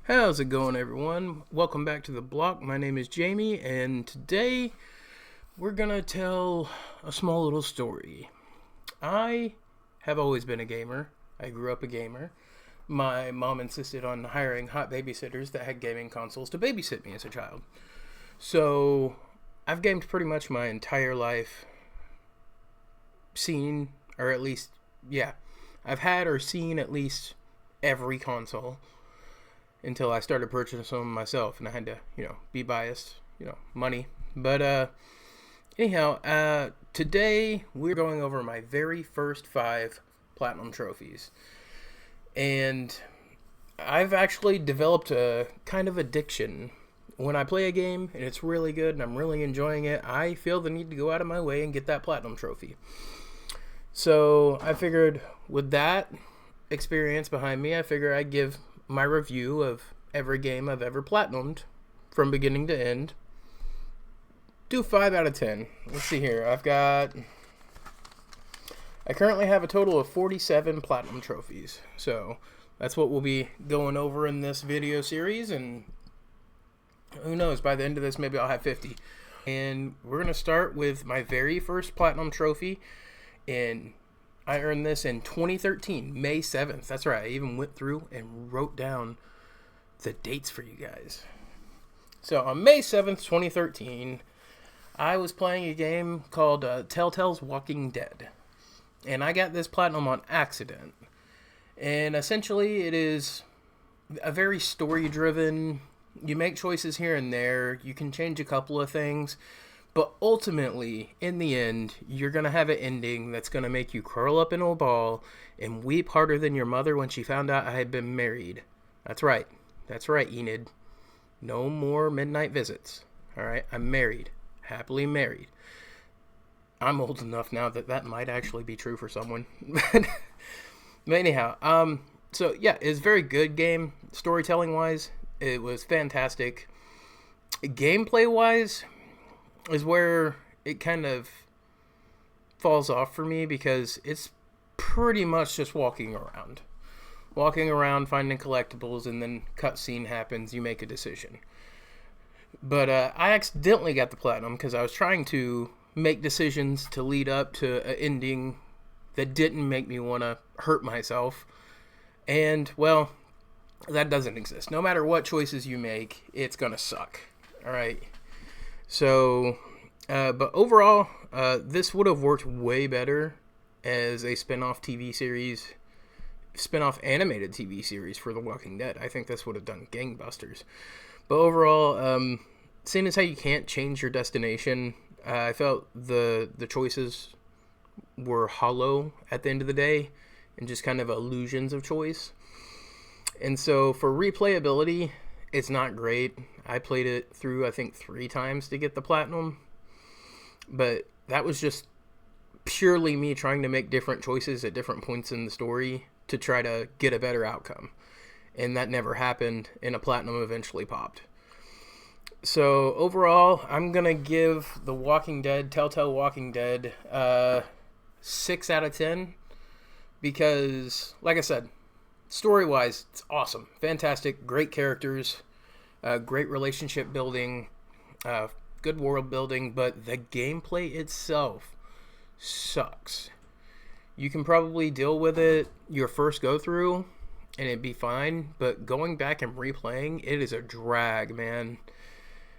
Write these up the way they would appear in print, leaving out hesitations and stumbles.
How's it going, everyone? Welcome back to the block. My name is Jamie, and today we're gonna tell a small little story. I have always been a gamer. I grew up a gamer. My mom insisted on hiring hot babysitters that had gaming consoles to babysit me as a child. So I've gamed pretty much my entire life, seen, or at least, yeah, I've had or seen at least every console until I started purchasing some myself, and I had to, be biased, money. But anyhow, today we're going over my very first 5 platinum trophies, and I've actually developed a kind of addiction. When I play a game and it's really good and I'm really enjoying it, I feel the need to go out of my way and get that platinum trophy. So I figured with that experience behind me, I figure I'd give my review of every game I've ever platinumed from beginning to end. Do 5 out of 10. Let's see here. I currently have a total of 47 platinum trophies. So that's what we'll be going over in this video series, and who knows, by the end of this maybe I'll have 50. And we're going to start with my very first platinum trophy, and I earned this in 2013, May 7th. That's right, I even went through and wrote down the dates for you guys. So on May 7th, 2013, I was playing a game called Telltale's Walking Dead. And I got this platinum on accident. And essentially it is a very story-driven, you make choices here and there, you can change a couple of things, but ultimately, in the end, you're going to have an ending that's going to make you curl up in a ball and weep harder than your mother when she found out I had been married. That's right, Enid. No more midnight visits. Alright, I'm married. Happily married. I'm old enough now that might actually be true for someone. But anyhow, so yeah, it's a very good game. Storytelling-wise, it was fantastic. Gameplay-wise is where it kind of falls off for me, because it's pretty much just walking around. Finding collectibles, and then cutscene happens, you make a decision. But I accidentally got the platinum because I was trying to make decisions to lead up to an ending that didn't make me want to hurt myself. And, well, that doesn't exist. No matter what choices you make, it's going to suck. Alright? So, but overall, this would have worked way better as a spin-off animated TV series for The Walking Dead. I think this would have done gangbusters. But overall, seeing as how you can't change your destination, I felt the choices were hollow at the end of the day, and just kind of illusions of choice. And so for replayability, it's not great. I played it through, I think, 3 times to get the platinum. But that was just purely me trying to make different choices at different points in the story to try to get a better outcome. And that never happened, and a platinum eventually popped. So overall, I'm going to give Telltale Walking Dead, 6 out of 10. Because, like I said, story-wise, it's awesome. Fantastic, great characters, great relationship building, good world building, but the gameplay itself sucks. You can probably deal with it your first go-through, and it'd be fine, but going back and replaying, it is a drag, man.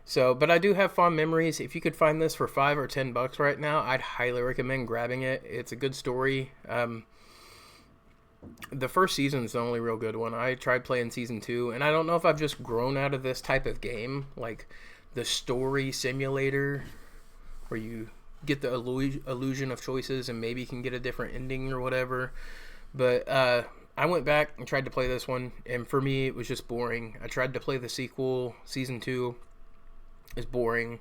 So, but I do have fond memories. If you could find this for $5 or $10 right now, I'd highly recommend grabbing it. It's a good story. The first season's the only real good one. I tried playing season 2, and I don't know if I've just grown out of this type of game, like the story simulator, where you get the illusion of choices and maybe you can get a different ending or whatever. But I went back and tried to play this one, and for me, it was just boring. I tried to play the sequel, season 2. It's boring.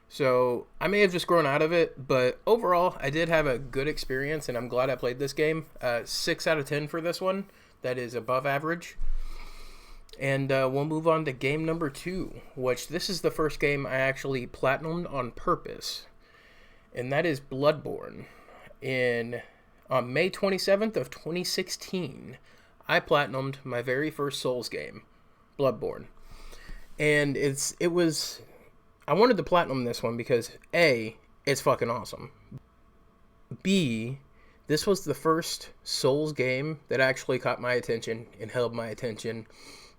So I may have just grown out of it, but overall, I did have a good experience, and I'm glad I played this game. 6 out of 10 for this one. That is above average. And we'll move on to game number 2, which this is the first game I actually platinumed on purpose. And that is Bloodborne. On May 27th of 2016, I platinumed my very first Souls game Bloodborne. And I wanted to platinum this one because A, it's fucking awesome. B, this was the first Souls game that actually caught my attention and held my attention,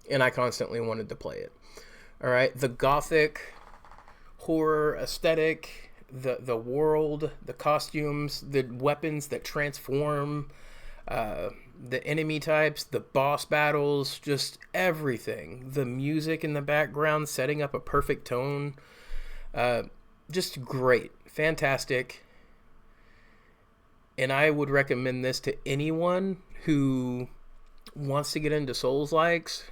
and I constantly wanted to play it. Alright, the gothic horror aesthetic, the world, the costumes, the weapons that transform, the enemy types, the boss battles, just everything. The music in the background setting up a perfect tone. Just great. Fantastic. And I would recommend this to anyone who wants to get into Souls-likes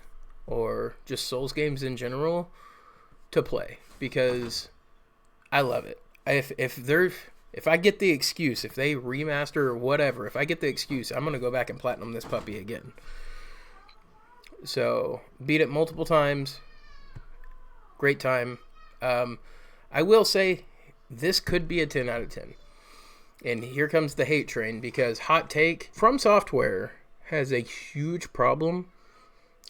or just Souls games in general to play, because I love it. If I get the excuse, if they remaster or whatever, if I get the excuse, I'm going to go back and platinum this puppy again. So, beat it multiple times. Great time. I will say, this could be a 10 out of 10. And here comes the hate train, because hot take, From Software has a huge problem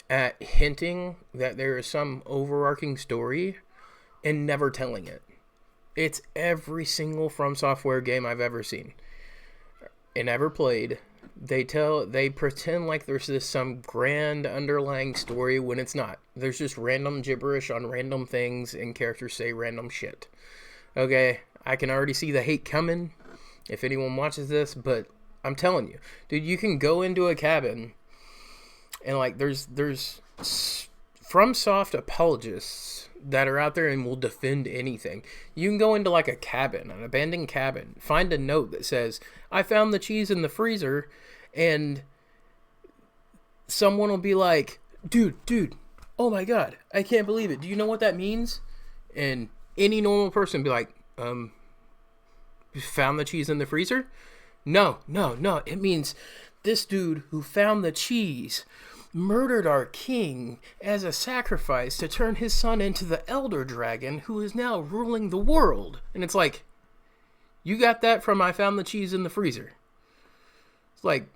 at hinting that there is some overarching story and never telling it. It's every single From Software game I've ever seen and ever played. They pretend like there's some grand underlying story when it's not. There's just random gibberish on random things and characters say random shit. Okay, I can already see the hate coming if anyone watches this, but I'm telling you, dude, you can go into a cabin and like there's FromSoft apologists that are out there and will defend anything. You can go into like a cabin, an abandoned cabin, find a note that says, I found the cheese in the freezer, and someone will be like, dude, oh my god, I can't believe it. Do you know what that means? And any normal person would be like, you found the cheese in the freezer? No. It means this dude who found the cheese murdered our king as a sacrifice to turn his son into the elder dragon who is now ruling the world. And it's like, you got that from I found the cheese in the freezer. It's like,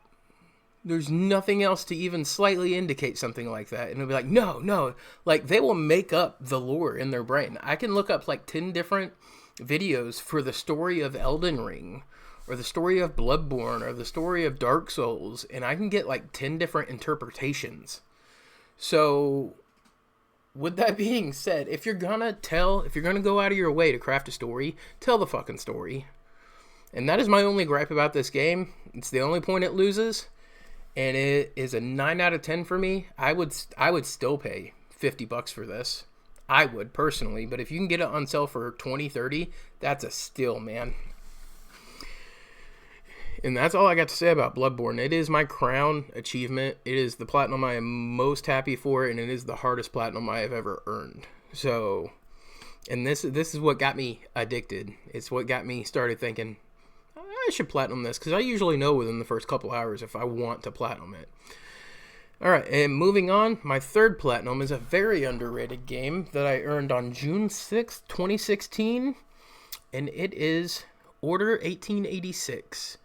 there's nothing else to even slightly indicate something like that. And it'll be like, no. Like, they will make up the lore in their brain. I can look up like 10 different videos for the story of Elden Ring, or the story of Bloodborne, or the story of Dark Souls, and I can get like 10 different interpretations. So, with that being said, if you're gonna go out of your way to craft a story, tell the fucking story. And that is my only gripe about this game. It's the only point it loses, and it is a 9 out of 10 for me. I would still pay $50 for this. I would, personally, but if you can get it on sale for $20, $30, that's a steal, man. And that's all I got to say about Bloodborne. It is my crown achievement. It is the platinum I am most happy for, and it is the hardest platinum I have ever earned. So, and this is what got me addicted. It's what got me started thinking, I should platinum this, because I usually know within the first couple hours if I want to platinum it. Alright, and moving on, my third platinum is a very underrated game that I earned on June 6th, 2016, and it is Order 1886.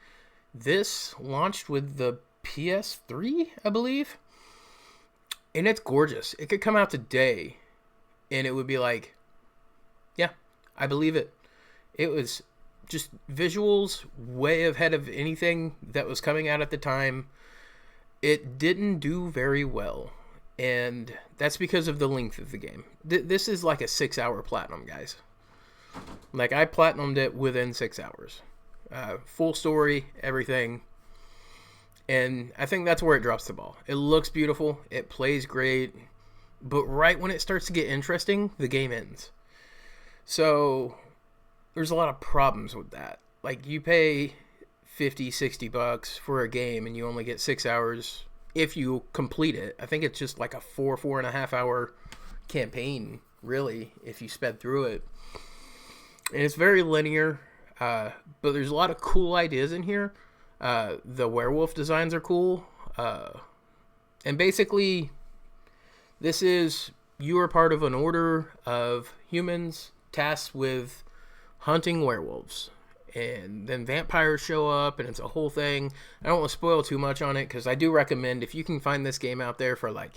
This launched with the PS3, I believe, and it's gorgeous. It could come out today, and it would be like, yeah, I believe it. It was just visuals way ahead of anything that was coming out at the time. It didn't do very well, and that's because of the length of the game. This is like a 6-hour platinum, guys. Like, I platinumed it within 6 hours. Full story, everything. And I think that's where it drops the ball. It looks beautiful, it plays great, but right when it starts to get interesting, the game ends. So, there's a lot of problems with that. Like, you pay $50-$60 for a game and you only get 6 hours if you complete it. I think it's just like a 4.5 hour campaign, really, if you sped through it. And it's very linear, but there's a lot of cool ideas in here. The werewolf designs are cool, and basically this is, you are part of an order of humans tasked with hunting werewolves. And then vampires show up, and it's a whole thing. I don't want to spoil too much on it, because I do recommend, if you can find this game out there for like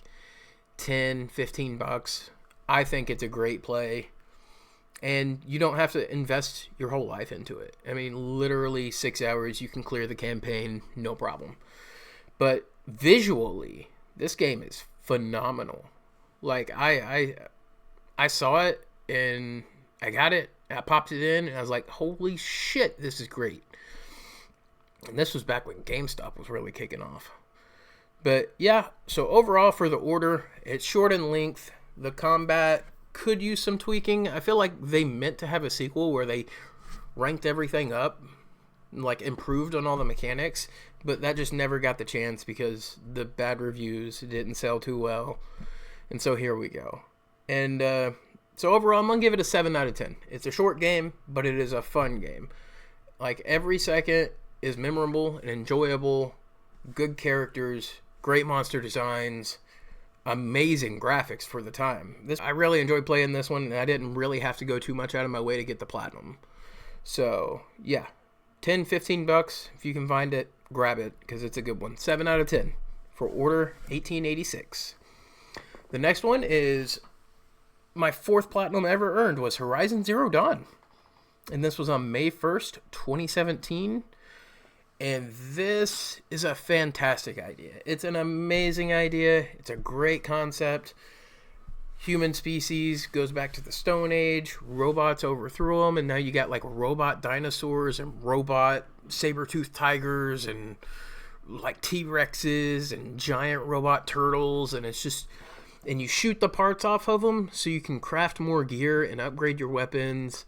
$10-15. I think it's a great play. And you don't have to invest your whole life into it. I mean, literally 6 hours, you can clear the campaign, no problem. But visually, this game is phenomenal. Like, I saw it, and I got it, and I popped it in, and I was like, holy shit, this is great. And this was back when GameStop was really kicking off. But yeah, so overall for the Order, it's short in length. The combat could use some tweaking. I feel like they meant to have a sequel where they ranked everything up, like improved on all the mechanics, but that just never got the chance because the bad reviews didn't sell too well. And so here we go. And so overall, I'm going to give it a 7 out of 10. It's a short game, but it is a fun game. Like, every second is memorable and enjoyable, good characters, great monster designs, amazing graphics for the time. I really enjoyed playing this one, and I didn't really have to go too much out of my way to get the platinum. So, yeah. $10-15. If you can find it, grab it, because it's a good one. 7 out of 10 for Order 1886. The next one is my 4th platinum ever earned was Horizon Zero Dawn. And this was on May 1st, 2017. And this is a fantastic idea. It's an amazing idea. It's a great concept. Human species goes back to the Stone Age. Robots overthrew them, and now you got like robot dinosaurs and robot saber-toothed tigers and like T-Rexes and giant robot turtles, and it's just... And you shoot the parts off of them so you can craft more gear and upgrade your weapons.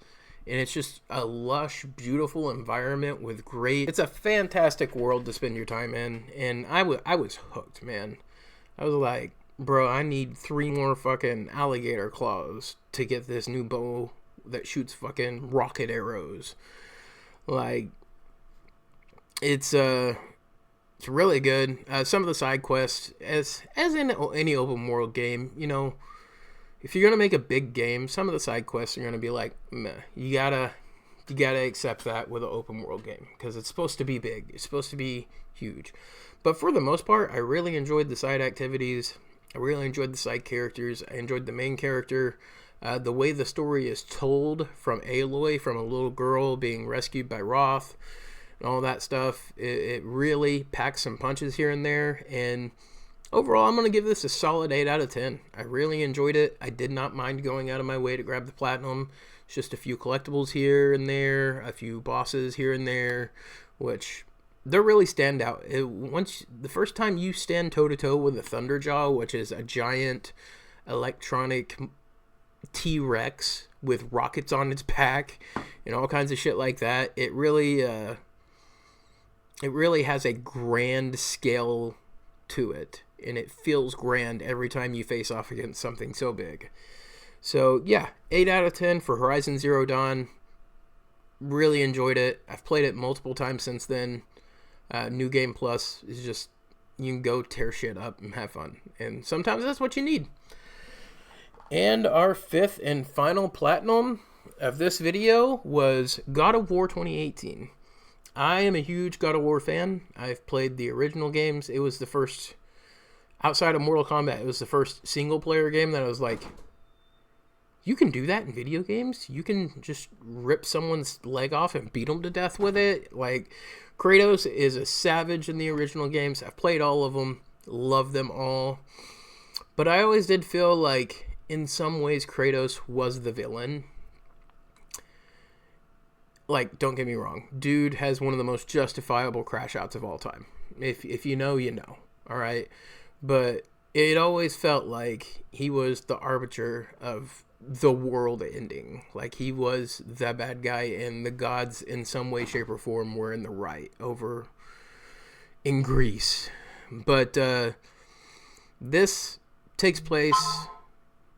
And it's just a lush, beautiful environment with great... It's a fantastic world to spend your time in. And I was hooked, man. I was like, bro, I need 3 more fucking alligator claws to get this new bow that shoots fucking rocket arrows. Like, it's really good. Some of the side quests, as in any open world game, you know, if you're gonna make a big game, some of the side quests are gonna be like, meh. You gotta accept that with an open world game because it's supposed to be big. It's supposed to be huge. But for the most part, I really enjoyed the side activities. I really enjoyed the side characters. I enjoyed the main character. The way the story is told from Aloy, from a little girl being rescued by Roth, and all that stuff, it really packs some punches here and there. And overall, I'm going to give this a solid 8 out of 10. I really enjoyed it. I did not mind going out of my way to grab the platinum. It's just a few collectibles here and there, a few bosses here and there, which they really stand out. The first time you stand toe-to-toe with a Thunderjaw, which is a giant electronic T-Rex with rockets on its back and all kinds of shit like that, it really has a grand scale to it, and it feels grand every time you face off against something so big. So yeah, 8 out of 10 for Horizon Zero Dawn. Really enjoyed it. I've played it multiple times since then. New Game Plus is just, you can go tear shit up and have fun, and sometimes that's what you need. And our 5th and final platinum of this video was God of War 2018. I am a huge God of War fan. I've played the original games. It was the first, outside of Mortal Kombat, it was the first single-player game that I was like, you can do that in video games? You can just rip someone's leg off and beat them to death with it? Like, Kratos is a savage in the original games. I've played all of them. Love them all. But I always did feel like, in some ways, Kratos was the villain. Like, don't get me wrong. Dude has one of the most justifiable crash outs of all time. If you know, you know. Alright? But it always felt like he was the arbiter of the world ending. Like, he was the bad guy, and the gods, in some way, shape, or form, were in the right over in Greece. But this takes place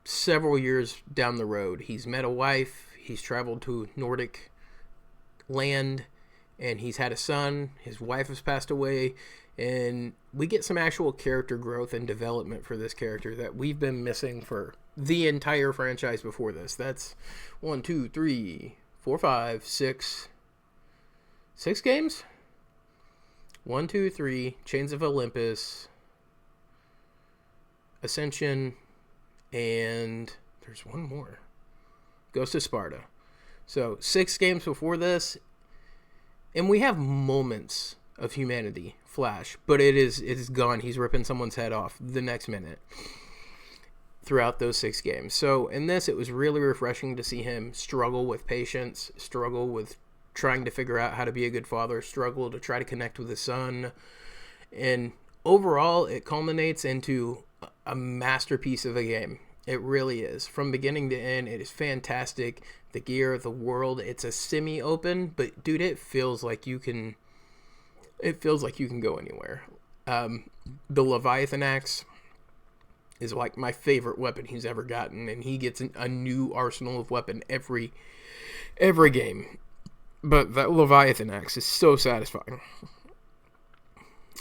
several years down the road. He's met a wife. He's traveled to Nordic land, and he's had a son. His wife has passed away, and we get some actual character growth and development for this character that we've been missing for the entire franchise before this. That's 1, 2, 3, 4, 5, 6 games. 1, 2, 3 Chains of Olympus, Ascension, and there's one more. Ghost of Sparta. So 6 games before this, and we have moments of humanity flash, but it is gone. He's ripping someone's head off the next minute throughout those 6 games. So in this, it was really refreshing to see him struggle with patience, struggle with trying to figure out how to be a good father, struggle to try to connect with his son, and overall, it culminates into a masterpiece of a game. It really is. From beginning to end, it is fantastic. The gear, the world, it's a semi-open, but dude, it feels like you can go anywhere. The Leviathan axe is like my favorite weapon he's ever gotten, and he gets a new arsenal of weapon every game. But that Leviathan axe is so satisfying.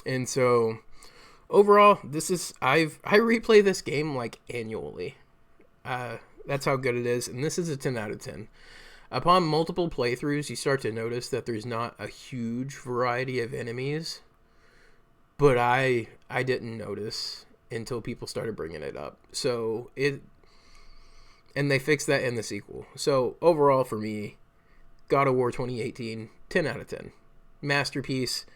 And so overall, I replay this game like annually. That's how good it is, and this is a 10 out of 10. Upon multiple playthroughs, you start to notice that there's not a huge variety of enemies, but I didn't notice until people started bringing it up. And they fixed that in the sequel. So overall, for me, God of War 2018, 10 out of 10. Masterpiece.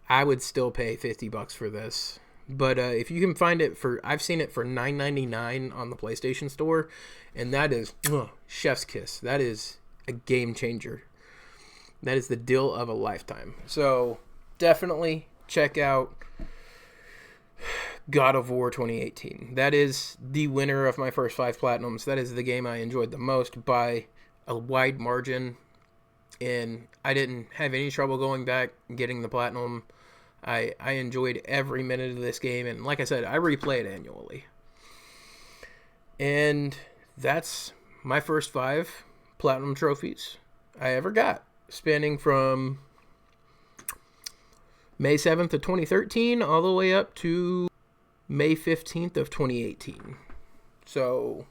I would still pay $50 for this. But if you can find it I've seen it for $9.99 on the PlayStation Store, and that is chef's kiss. That is a game changer. That is the deal of a lifetime. So definitely check out God of War 2018. That is the winner of my first 5 platinums. That is the game I enjoyed the most by a wide margin, and I didn't have any trouble going back and getting the platinum. I enjoyed every minute of this game, and like I said, I replay it annually. And that's my first 5 platinum trophies I ever got, spanning from May 7th of 2013 all the way up to May 15th of 2018. So,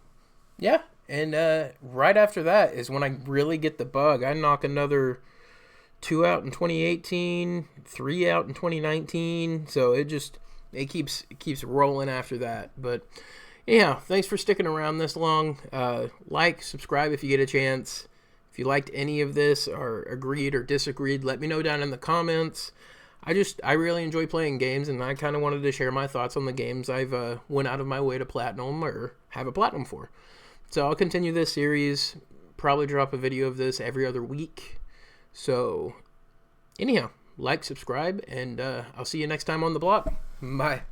yeah. And right after that is when I really get the bug. I knock another 2 out in 2018, 3 out in 2019. So it keeps rolling after that. But yeah, thanks for sticking around this long. Like, subscribe if you get a chance. If you liked any of this or agreed or disagreed, let me know down in the comments. I really enjoy playing games, and I kind of wanted to share my thoughts on the games I've went out of my way to platinum or have a platinum for. So I'll continue this series, probably drop a video of this every other week. So anyhow, like, subscribe, and I'll see you next time on the blog. Bye.